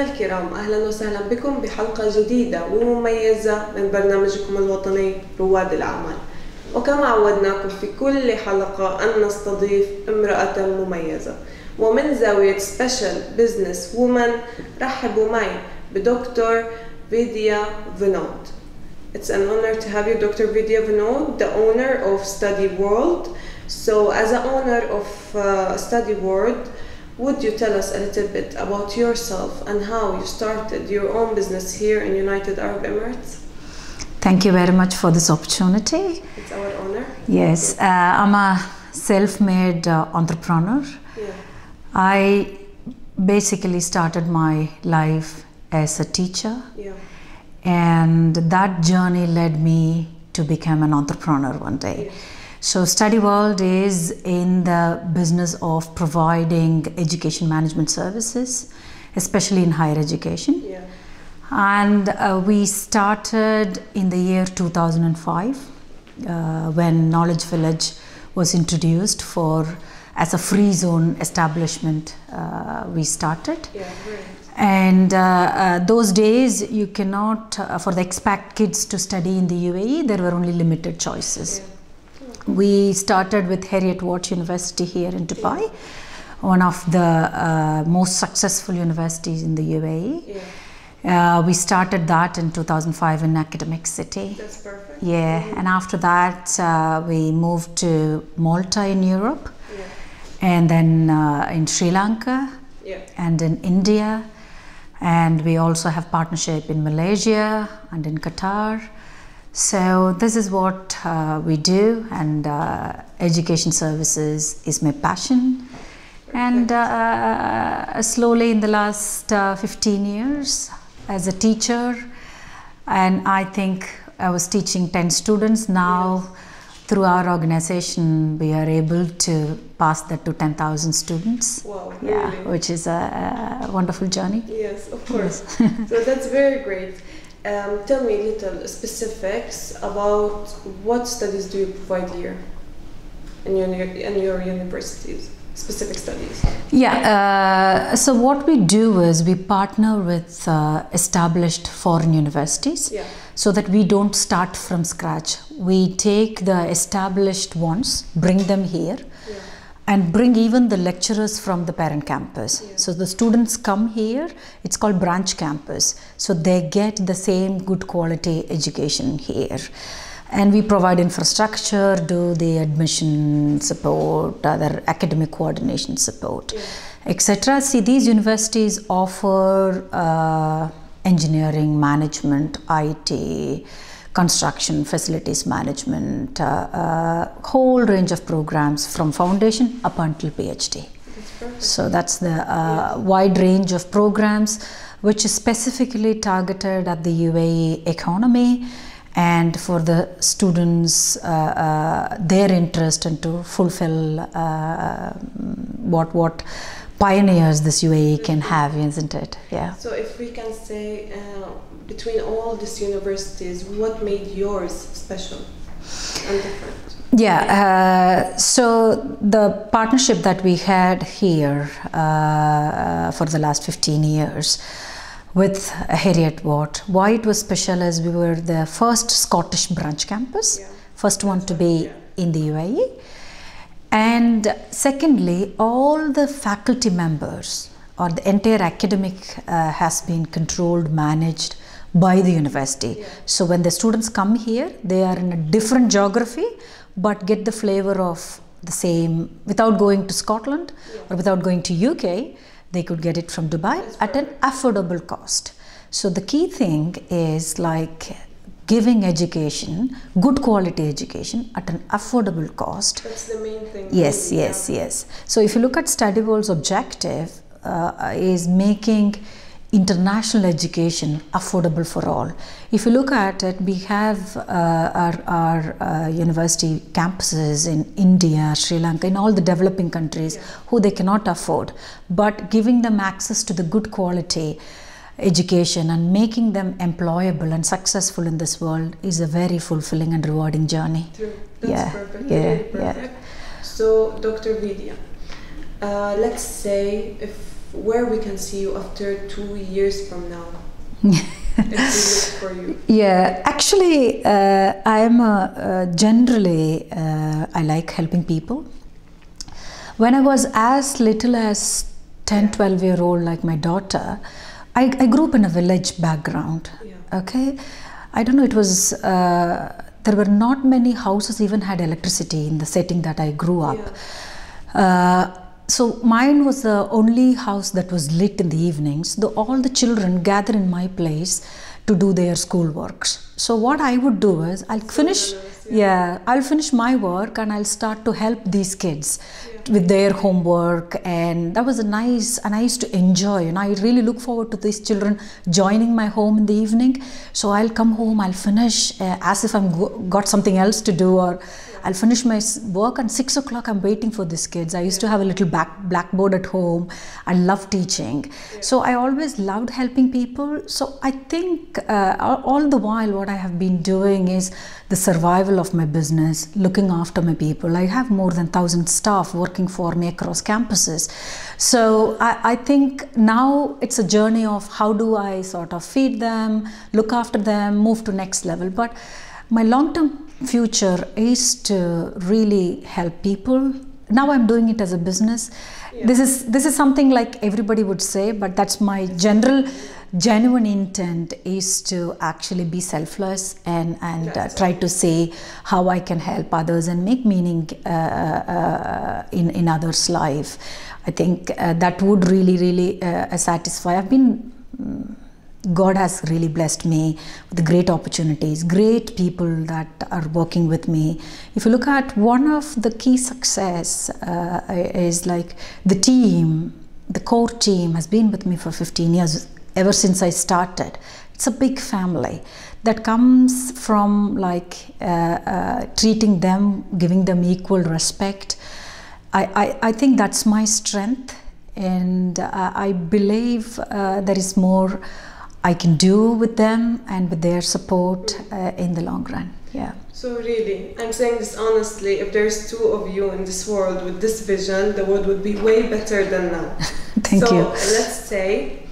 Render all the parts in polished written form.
مستمعينا الكرام، أهلا وسهلا بكم بحلقة جديدة ومميزة من برنامجكم الوطني رواد الأعمال. وكما عودناكم في كل حلقة أن نستضيف امرأة مميزة، ومن زاوية Special Business Woman رحبوا معي بدكتور فيديا فينود. It's an honor to have you, Dr. Vidhya Vinod, the owner of Styudy World. So as an owner of Styudy World, would you tell us a little bit about yourself and how you started your own business here in United Arab Emirates? Thank you very much for this opportunity. It's our honor. Yes, I'm a self-made entrepreneur. Yeah. I basically started my life as a teacher. Yeah. And that journey led me to become an entrepreneur one day. Yeah. So Styudy World is in the business of providing education management services, especially in higher education. Yeah. And we started in the year 2005 when Knowledge Village was introduced as a free zone establishment. We started. Yeah, great. And those days you cannot, for the expat kids to study in the UAE, there were only limited choices. Yeah. We started with Heriot-Watt University here in Dubai, one of the most successful universities in the UAE. Yeah. We started that in 2005 in Academic City. That's perfect. Yeah, Mm-hmm. and after that we moved to Malta in Europe, Yeah. and then in Sri Lanka, Yeah. and in India, and we also have partnership in Malaysia and in Qatar. So this is what we do, and education services is my passion. And slowly in the last 15 years as a teacher, and I think I was teaching 10 students. Now through our organization we are able to pass that to 10,000 students. Wow, Yeah, really? which is a wonderful journey. Yes, of course. So that's very great. Tell me little specifics about what studies do you provide here in your universities, specific studies. Yeah, so what we do is we partner with established foreign universities, Yeah. so that we don't start from scratch. We take the established ones, bring them here, Yeah. and bring even the lecturers from the parent campus. Yeah. So the students come here, it's called branch campus, so they get the same good quality education here. And we provide infrastructure, do the admission support, other academic coordination support, Yeah. etc. See, these universities offer engineering, management, IT, construction, facilities management, whole range of programs from foundation up until PhD. That's perfect. So that's the wide range of programs which is specifically targeted at the UAE economy and for the students their interest and to fulfill what pioneers this UAE can have, isn't it? Yeah. So if we can say between all these universities, what made yours special and different? Yeah, so the partnership that we had here for the last 15 years with Heriot-Watt, why it was special is we were the first Scottish branch campus, Yeah. first one to be in the UAE. And secondly, all the faculty members or the entire academic has been controlled, managed by the university. Yeah. So when the students come here, they are in a different geography, but get the flavor of the same without going to Scotland or without going to UK. They could get it from Dubai at an affordable cost. So the key thing is like giving education, good quality education at an affordable cost. That's the main thing. Yes, yes, yes. So if you look at Styudy World's objective is making international education affordable for all. If you look at it, we have our university campuses in India, Sri Lanka, in all the developing countries who they cannot afford, but giving them access to the good quality education and making them employable and successful in this world is a very fulfilling and rewarding journey. True. That's Yeah, perfect. yeah, Really perfect. yeah. So, Dr. Vidhya, let's say if where we can see you after 2 years from now. If we look for you. Yeah, actually, I am generally, I like helping people. When I was as little as 10, 12-year-old, like my daughter, I grew up in a village background. Yeah. Okay, I don't know, it was, there were not many houses even had electricity in the setting that I grew up. Yeah. So mine was the only house that was lit in the evenings. All the children gather in my place to do their school works. So what I would do is I'll finish, I'll finish my work and I'll start to help these kids with their homework, and that was a nice, and I used to enjoy, and I really look forward to these children joining my home in the evening. So I'll come home, I'll finish as if I'm got something else to do, or I'll finish my work, and 6 o'clock I'm waiting for these kids. I used to have a little blackboard at home. I love teaching. So I always loved helping people. So I think all the while what I have been doing is the survival of my business, looking after my people. I have more than 1,000 staff working for me across campuses. So I think now it's a journey of how do I sort of feed them, look after them, move to next level. But my long-term future is to really help people. Now I'm doing it as a business. Yeah. This is something like everybody would say, but that's my genuine intent is to actually be selfless and try to see how I can help others and make meaning in others' life. I think that would really satisfy. God has really blessed me with great opportunities, great people that are working with me. If you look at one of the key success is like the team, the core team has been with me for 15 years, ever since I started. It's a big family that comes from like treating them, giving them equal respect. I think that's my strength, and I believe there is more I can do with them and with their support in the long run. Yeah. So really, I'm saying this honestly, if there's two of you in this world with this vision, the world would be way better than now. Thank you. So let's say,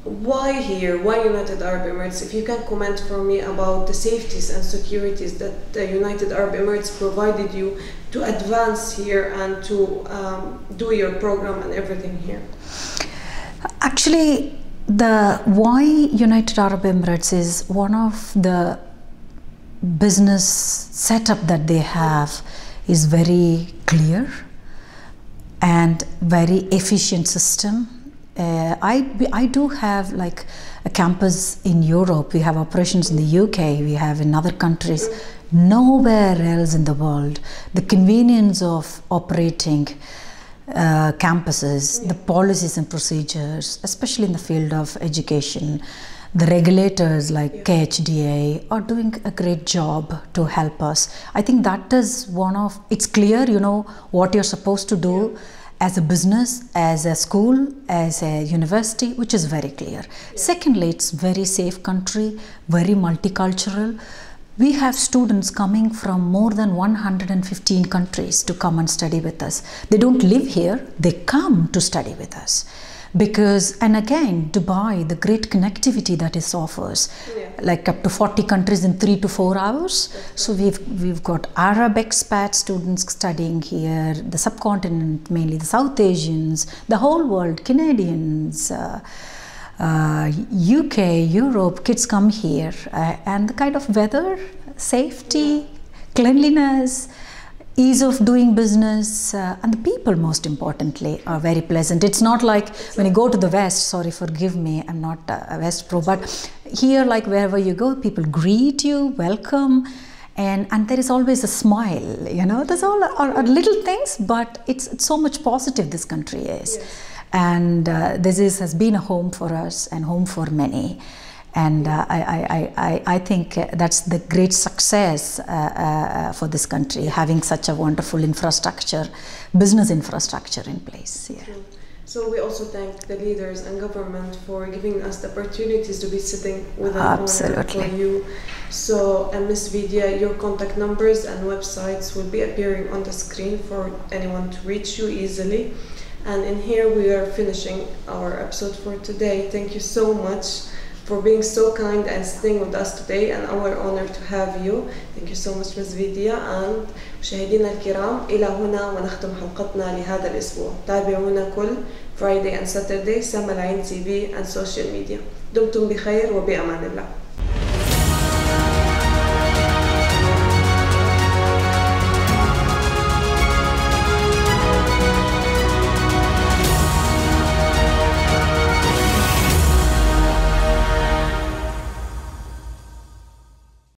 why here? Why United Arab Emirates? If you can comment for me about the safeties and securities that the United Arab Emirates provided you to advance here and to do your program and everything here. Actually, the why United Arab Emirates is one of the business setup that they have is very clear and very efficient system. I do have like a campus in Europe. We have operations in the UK. We have in other countries. Nowhere else in the world. The convenience of operating campuses, the policies and procedures, especially in the field of education, the regulators like KHDA are doing a great job to help us. I think that is one of, it's clear, you know, what you're supposed to do as a business, as a school, as a university, which is very clear. Secondly, it's very safe country, very multicultural. We have students coming from more than 115 countries to come and study with us. They don't live here, they come to study with us. Because, and again, Dubai, the great connectivity that it offers, like up to 40 countries in 3 to 4 hours. So we've got Arab expat students studying here, the subcontinent, mainly the South Asians, the whole world, Canadians, UK, Europe, kids come here, and the kind of weather, safety, cleanliness, ease of doing business, and the people, most importantly, are very pleasant. It's not like when you go to the West, sorry, forgive me, I'm not a West pro, but here, like wherever you go, people greet you, welcome, and there is always a smile, you know. There's all are little things, but it's so much positive this country is. And this has been a home for us and home for many. And I think that's the great success for this country, having such a wonderful infrastructure, business infrastructure in place. Yeah. So we also thank the leaders and government for giving us the opportunities to be sitting with an Absolutely. owner for you. So, Ms. Vidhya, your contact numbers and websites will be appearing on the screen for anyone to reach you easily. And in here we are finishing our episode for today. Thank you so much for being so kind and staying with us today, and our honor to have you. Thank you so much Ms. Vidhya. And مشاهدينا الكرام، إلى هنا ونختم حلقتنا لهذا الأسبوع. تابعونا كل Friday and Saturday سما العين TV and social media. دمتم بخير وبأمان الله.